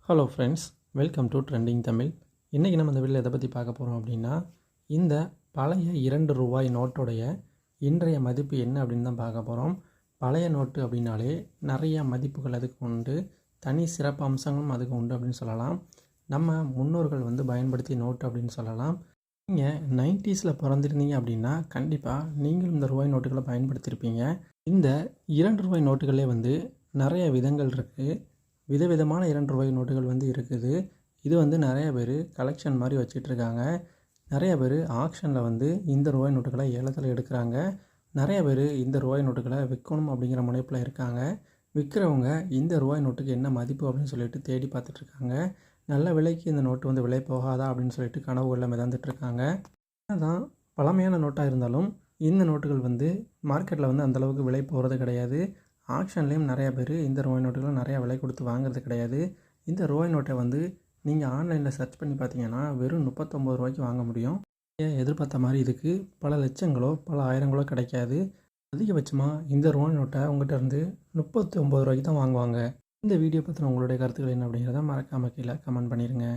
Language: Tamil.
Hello friends, welcome to trending Tamil. இன்றைக்கி நம்ம இந்த வீடியோவில் எதை பற்றி பார்க்க போகிறோம் அப்படின்னா, இந்த பழைய ₹2 நோட்டுடைய இன்றைய மதிப்பு என்ன அப்படின்னு தான் பார்க்க போகிறோம். பழைய நோட்டு அப்படின்னாலே நிறைய மதிப்புகள் அதுக்கு உண்டு, தனி சிறப்பு அம்சங்களும் அதுக்கு உண்டு அப்படின்னு சொல்லலாம். நம்ம முன்னோர்கள் பயன்படுத்திய நோட்டு அப்படின்னு சொல்லலாம். நீங்கள் 90s பிறந்திருந்தீங்க அப்படின்னா கண்டிப்பாக நீங்களும் இந்த ரூபாய் நோட்டுகளை பயன்படுத்தியிருப்பீங்க. இந்த ₹2 நோட்டுகளே நிறைய விதங்கள் இருக்குது. விதவிதமான ₹2 நோட்டுகள் இருக்குது. இது நிறைய பேர் கலெக்ஷன் மாதிரி வச்சிட்ருக்காங்க. நிறைய பேர் ஆக்ஷனில் இந்த ரூபாய் நோட்டுகளை ஏலத்தில் எடுக்கிறாங்க. நிறைய பேர் இந்த ரூபாய் நோட்டுகளை விற்கணும் அப்படிங்கிற முனைப்பில் இருக்காங்க. விற்கிறவங்க இந்த ரூபாய் நோட்டுக்கு என்ன மதிப்பு அப்படின்னு சொல்லிட்டு தேடி பார்த்துட்ருக்காங்க. நல்ல விலைக்கு இந்த நோட்டு விலை போகாதா அப்படின்னு சொல்லிட்டு கனவுகளில் மிதந்துட்டுருக்காங்க. அதுதான் பழமையான நோட்டாக இருந்தாலும் இந்த நோட்டுகள் மார்க்கெட்டில் அந்தளவுக்கு விலை போகிறது கிடையாது. ஆக்ஷன்லேயும் நிறையா பேர் இந்த ரூபாய் நோட்டுகளும் நிறையா விலை கொடுத்து வாங்குறது கிடையாது. இந்த ரூபாய் நோட்டை நீங்கள் ஆன்லைனில் சர்ச் பண்ணி பார்த்தீங்கன்னா வெறும் ₹39 வாங்க முடியும். எதிர்பார்த்த மாதிரி இதுக்கு பல லட்சங்களோ பல ஆயிரங்களோ கிடைக்காது. அதிகபட்சமாக இந்த ரூபாய் நோட்டை உங்கள்கிட்ட இருந்து ₹39 தான் வாங்குவாங்க. இந்த வீடியோ பற்றின உங்களுடைய கருத்துக்கள் என்ன அப்படிங்கிறத மறக்காமல் கீழே கமெண்ட் பண்ணிடுங்க.